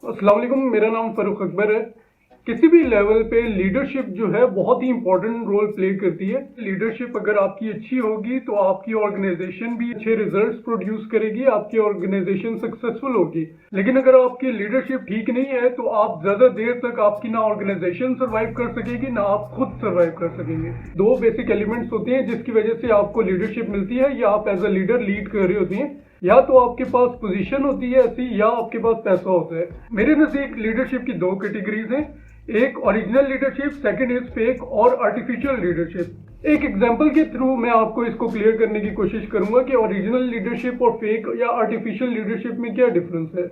अस्सलाम वालेकुम, मेरा नाम फ़ारूक अकबर है। किसी भी लेवल पे लीडरशिप जो है बहुत ही इंपॉर्टेंट रोल प्ले करती है। लीडरशिप अगर आपकी अच्छी होगी तो आपकी ऑर्गेनाइजेशन भी अच्छे रिजल्ट्स प्रोड्यूस करेगी, आपकी ऑर्गेनाइजेशन सक्सेसफुल होगी। लेकिन अगर आपकी लीडरशिप ठीक नहीं है तो आप ज्यादा देर तक आपकी ना ऑर्गेनाइजेशन सर्वाइव कर सकेगी ना आप खुद सर्वाइव कर सकेंगे। दो बेसिक एलिमेंट्स होते हैं जिसकी वजह से आपको लीडरशिप मिलती है या आप एज अ लीडर लीड कर रहे होते हैं। या तो आपके पास पोजीशन होती है ऐसी या आपके पास पैसा होता है। मेरे नजदीक लीडरशिप की दो कैटेगरीज हैं, एक original leadership, second is fake और आर्टिफिशियल लीडरशिप। एक एग्जांपल के थ्रू मैं आपको इसको क्लियर करने की कोशिश करूंगा कि ओरिजिनल लीडरशिप और फेक या आर्टिफिशियल लीडरशिप में क्या डिफरेंस है।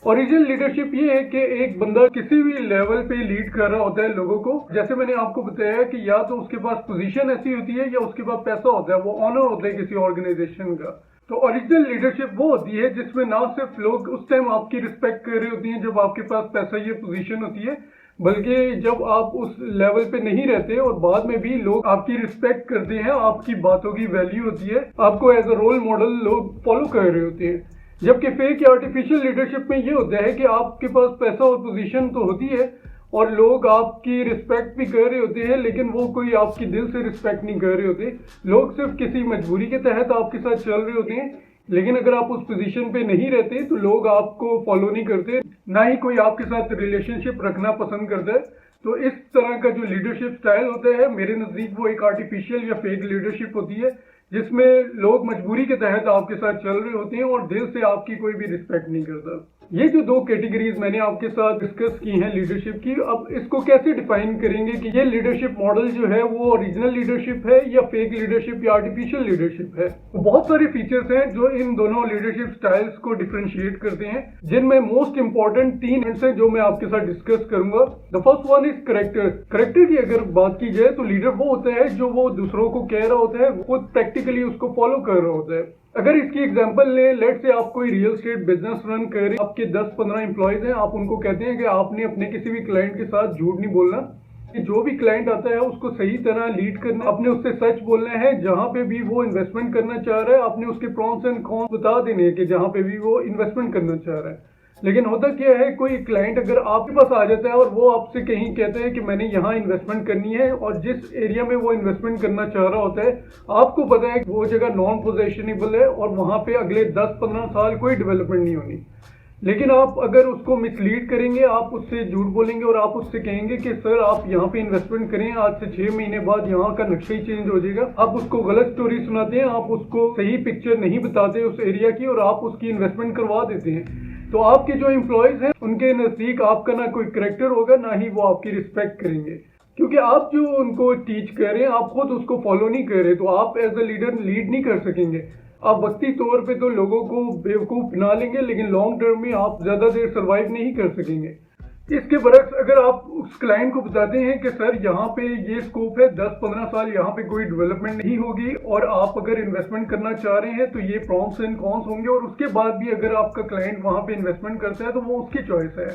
ओरिजिनल लीडरशिप ये है कि एक बंदा किसी भी लेवल पे लीड कर रहा होता है लोगों को। जैसे मैंने आपको बताया कि या तो उसके पास पोजीशन ऐसी होती है या उसके पास पैसा होता है, वो ऑनर होता है किसी ऑर्गेनाइजेशन का। तो ओरिजिनल लीडरशिप वो होती है जिसमें ना सिर्फ लोग उस टाइम आपकी रिस्पेक्ट कर रहे होती हैं जब आपके पास पैसा या पोजीशन होती है, बल्कि जब आप उस लेवल पे नहीं रहते और बाद में भी लोग आपकी रिस्पेक्ट करते हैं, आपकी बातों की वैल्यू होती है, आपको एज अ रोल मॉडल लोग फॉलो कर रहे होते हैं। जबकि फेक या आर्टिफिशियल लीडरशिप में ये होता है कि आपके पास पैसा और पोजीशन तो होती है और लोग आपकी रिस्पेक्ट भी कर रहे होते हैं, लेकिन वो कोई आपकी दिल से रिस्पेक्ट नहीं कर रहे होते। लोग सिर्फ किसी मजबूरी के तहत आपके साथ चल रहे होते हैं, लेकिन अगर आप उस पोजीशन पे नहीं रहते तो लोग आपको फॉलो नहीं करते, ना ही कोई आपके साथ रिलेशनशिप रखना पसंद करता है। तो इस तरह का जो लीडरशिप स्टाइल होता है मेरे नजदीक वो एक आर्टिफिशियल या फेक लीडरशिप होती है, जिसमें लोग मजबूरी के तहत आपके साथ चल रहे होते हैं और दिल से आपकी कोई भी रिस्पेक्ट नहीं करता। ये जो दो कैटेगरीज मैंने आपके साथ डिस्कस की हैं लीडरशिप की, अब इसको कैसे डिफाइन करेंगे कि ये लीडरशिप मॉडल जो है वो ओरिजिनल लीडरशिप है या फेक लीडरशिप या आर्टिफिशियल लीडरशिप है। तो बहुत सारे फीचर्स हैं जो इन दोनों लीडरशिप स्टाइल्स को डिफरेंशिएट करते हैं, जिनमें मोस्ट इंपॉर्टेंट तीन पॉइंट्स हैं जो मैं आपके साथ डिस्कस करूंगा। The first one is character. Character की अगर बात की जाए तो लीडर वो होता है जो वो दूसरों को कह रहा होता है, खुद प्रैक्टिकली उसको फॉलो कर रहा होता है। अगर इसकी एग्जांपल ले, लेट से आप कोई रियल एस्टेट बिजनेस रन कर रहे हैं, आपके 10-15 एम्प्लॉयज हैं, आप उनको कहते हैं कि आपने अपने किसी भी क्लाइंट के साथ झूठ नहीं बोलना, कि जो भी क्लाइंट आता है उसको सही तरह लीड करना, आपने उससे सच बोलना है। जहां पे भी वो इन्वेस्टमेंट करना चाह रहा है आपने उसके प्रॉन्स एंड कॉन्स बता देने हैं कि जहां पे भी वो इन्वेस्टमेंट करना चाह रहा है। लेकिन होता क्या है, कोई क्लाइंट अगर आपके पास आ जाता है और वो आपसे कहीं कहता है कि मैंने यहाँ इन्वेस्टमेंट करनी है, और जिस एरिया में वो इन्वेस्टमेंट करना चाह रहा होता है आपको पता है कि वो जगह नॉन पोजेशनेबल है और वहां पे अगले 10-15 साल कोई डेवलपमेंट नहीं होनी। लेकिन आप अगर उसको मिसलीड करेंगे, आप उससे झूठ बोलेंगे और आप उससे कहेंगे कि सर आप यहाँ पे इन्वेस्टमेंट करें, आज से 6 महीने बाद यहाँ का नक्शा ही चेंज हो जाएगा। आप उसको गलत स्टोरी सुनाते हैं, आप उसको सही पिक्चर नहीं बताते उस एरिया की और आप उसकी इन्वेस्टमेंट करवा देते हैं। तो आपके जो एम्प्लॉयज हैं उनके नजदीक आपका ना कोई करेक्टर होगा, ना ही वो आपकी रिस्पेक्ट करेंगे, क्योंकि आप जो उनको टीच कर रहे हैं आप खुद उसको फॉलो नहीं कर रहे। तो आप एज अ लीडर लीड नहीं कर सकेंगे। आप वक्ती तौर पे तो लोगों को बेवकूफ बना लेंगे, लेकिन लॉन्ग टर्म में आप ज्यादा देर सर्वाइव नहीं कर सकेंगे। इसके बरक्स अगर आप उस क्लाइंट को बताते हैं कि सर यहाँ पे ये स्कोप है, 10-15 साल यहाँ पे कोई डेवलपमेंट नहीं होगी, और आप अगर इन्वेस्टमेंट करना चाह रहे हैं तो ये प्रॉन्स एंड कॉन्स होंगे, और उसके बाद भी अगर आपका क्लाइंट वहां पे इन्वेस्टमेंट करता है तो वो उसकी चॉइस है।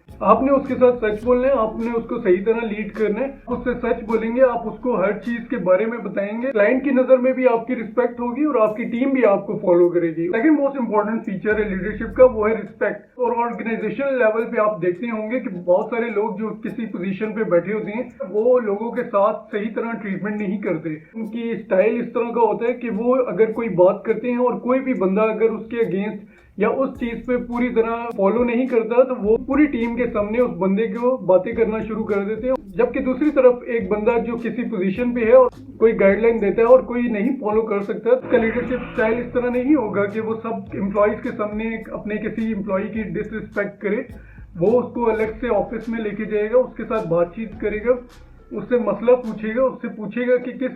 आपने उसके साथ सच बोलना है, आपने उसको सही तरह लीड करना है, उससे सच बोलेंगे, आप उसको हर चीज के बारे में बताएंगे, क्लाइंट की नजर में भी आपकी रिस्पेक्ट होगी और आपकी टीम भी आपको फॉलो करेगी। सेकंड मोस्ट इंपॉर्टेंट फीचर है लीडरशिप का, वो है रिस्पेक्ट। और ऑर्गेनाइजेशनल लेवल पे आप देखते होंगे कि बहुत सारे लोग जो किसी पोजीशन पे बैठे होते हैं वो लोगों के साथ सही तरह ट्रीटमेंट नहीं करते। उनकी स्टाइल इस तरह का होता है कि वो अगर कोई बात करते हैं और कोई भी बंदा अगर उसके अगेंस्ट या उस चीज पे पूरी तरह फॉलो नहीं करता तो वो पूरी टीम के सामने उस बंदे को बातें करना शुरू कर देते हैं। जबकि दूसरी तरफ एक बंदा जो किसी पोजीशन पे है और कोई गाइडलाइन देता है और कोई नहीं फॉलो कर सकता, उसका लीडरशिप स्टाइल इस तरह नहीं होगा कि वो सब एम्प्लॉयज के सामने अपने किसी एम्प्लॉय की डिसरिस्पेक्ट करे। वो उसको अलग से ऑफिस में लेके जाएगा, उसके साथ बातचीत करेगा, उससे मसला पूछेगा, उससे पूछेगा कि किस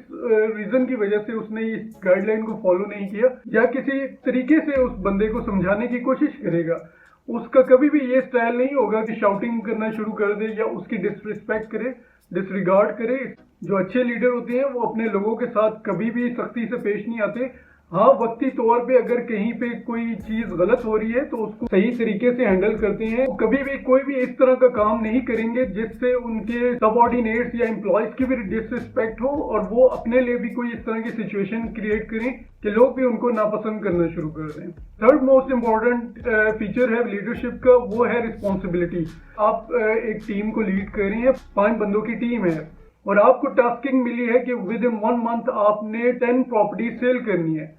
रीजन की वजह से उसने इस गाइडलाइन को फॉलो नहीं किया, या किसी तरीके से उस बंदे को समझाने की कोशिश करेगा। उसका कभी भी ये स्टाइल नहीं होगा कि शाउटिंग करना शुरू कर दे या उसकी डिसरिस्पेक्ट करे, डिसरिगार्ड करे। जो अच्छे लीडर होते हैं वो अपने लोगों के साथ कभी भी सख्ती से पेश नहीं आते, हाँ, वक्ती तौर पे अगर कहीं पे कोई चीज गलत हो रही है तो उसको सही तरीके से हैंडल करते हैं। कभी भी कोई भी इस तरह का काम नहीं करेंगे जिससे उनके सबऑर्डिनेट्स या एम्प्लॉयज की भी डिसरिस्पेक्ट हो और वो अपने लिए भी कोई इस तरह की सिचुएशन क्रिएट करें कि लोग भी उनको नापसंद करना शुरू कर दें। थर्ड मोस्ट इम्पोर्टेंट फीचर है लीडरशिप का, वो है रिस्पॉन्सिबिलिटी। आप एक टीम को लीड कर रहे हैं, 5 बंदों की टीम है और आपको टास्किंग मिली है कि विद इन 1 मंथ आपने 10 प्रॉपर्टी सेल करनी है।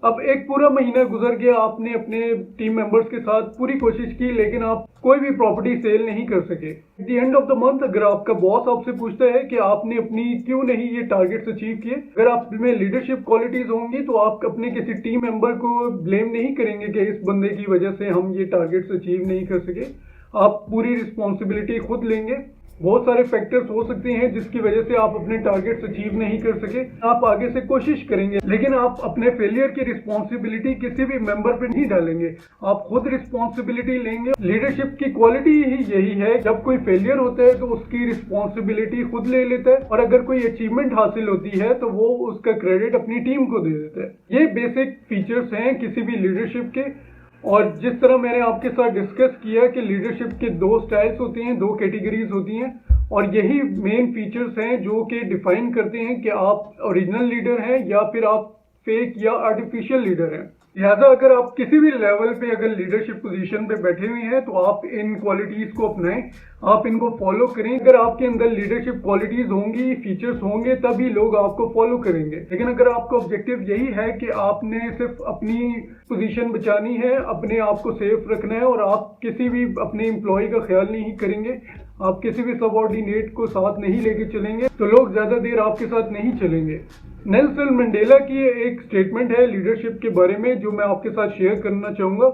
अब एक पूरा महीना गुजर गया, आपने अपने टीम मेंबर्स के साथ पूरी कोशिश की लेकिन आप कोई भी प्रॉपर्टी सेल नहीं कर सके। At the end of the month अगर आपका बॉस आपसे पूछता है कि आपने अपनी क्यों नहीं ये टारगेट्स अचीव किए, अगर आप में लीडरशिप क्वालिटीज होंगी तो आप अपने किसी टीम मेंबर को ब्लेम नहीं करेंगे कि इस बंदे की वजह से हम ये टारगेट्स अचीव नहीं कर सके। आप पूरी रिस्पॉन्सिबिलिटी खुद लेंगे। बहुत सारे फैक्टर्स हो सकते हैं जिसकी वजह से आप अपने टारगेट्स अचीव नहीं कर सके, आप आगे से कोशिश करेंगे लेकिन आप अपने फेलियर की रिस्पॉन्सिबिलिटी किसी भी मेंबर पे नहीं डालेंगे, आप खुद रिस्पॉन्सिबिलिटी लेंगे। लीडरशिप की क्वालिटी ही यही है, जब कोई फेलियर होता है तो उसकी रिस्पॉन्सिबिलिटी खुद ले लेता है और अगर कोई अचीवमेंट हासिल होती है तो वो उसका क्रेडिट अपनी टीम को दे देता है। ये बेसिक फीचर्स हैं किसी भी लीडरशिप के। और जिस तरह मैंने आपके साथ डिस्कस किया कि लीडरशिप के 2 स्टाइल्स होते हैं, 2 कैटेगरीज होती हैं और यही मेन फीचर्स हैं जो कि डिफाइन करते हैं कि आप ओरिजिनल लीडर हैं या फिर आप फेक या आर्टिफिशियल लीडर हैं। लिहाजा अगर आप किसी भी लेवल पे अगर लीडरशिप पोजीशन पे बैठे हुए हैं तो आप इन क्वालिटीज को अपनाएं, आप इनको फॉलो करें। अगर आपके अंदर लीडरशिप क्वालिटीज होंगी, फीचर्स होंगे, तभी लोग आपको फॉलो करेंगे। लेकिन अगर आपका ऑब्जेक्टिव यही है कि आपने सिर्फ अपनी पोजीशन बचानी है, अपने आप को सेफ रखना है और आप किसी भी अपने एम्प्लॉय का ख्याल नहीं करेंगे, आप किसी भी सबऑर्डिनेट को साथ नहीं लेके चलेंगे तो लोग ज्यादा देर आपके साथ नहीं चलेंगे। नेल्सन मंडेला की एक स्टेटमेंट है लीडरशिप के बारे में जो मैं आपके साथ शेयर करना चाहूंगा।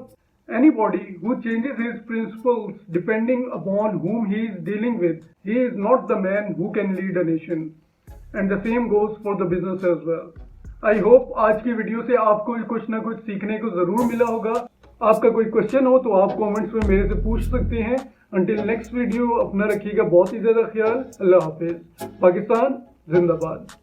Anybody who changes his principles depending upon whom he is dealing with, he is not the man who can lead a nation. And the same goes for the business as well. I hope आज की video से आपको कुछ ना कुछ सीखने को जरूर मिला होगा। आपका कोई क्वेश्चन हो तो आप कमेंट्स में मेरे से पूछ सकते हैं। Until next वीडियो, अपना रखिएगा बहुत ही ज्यादा ख्याल। अल्लाह हाफिज। पाकिस्तान जिंदाबाद।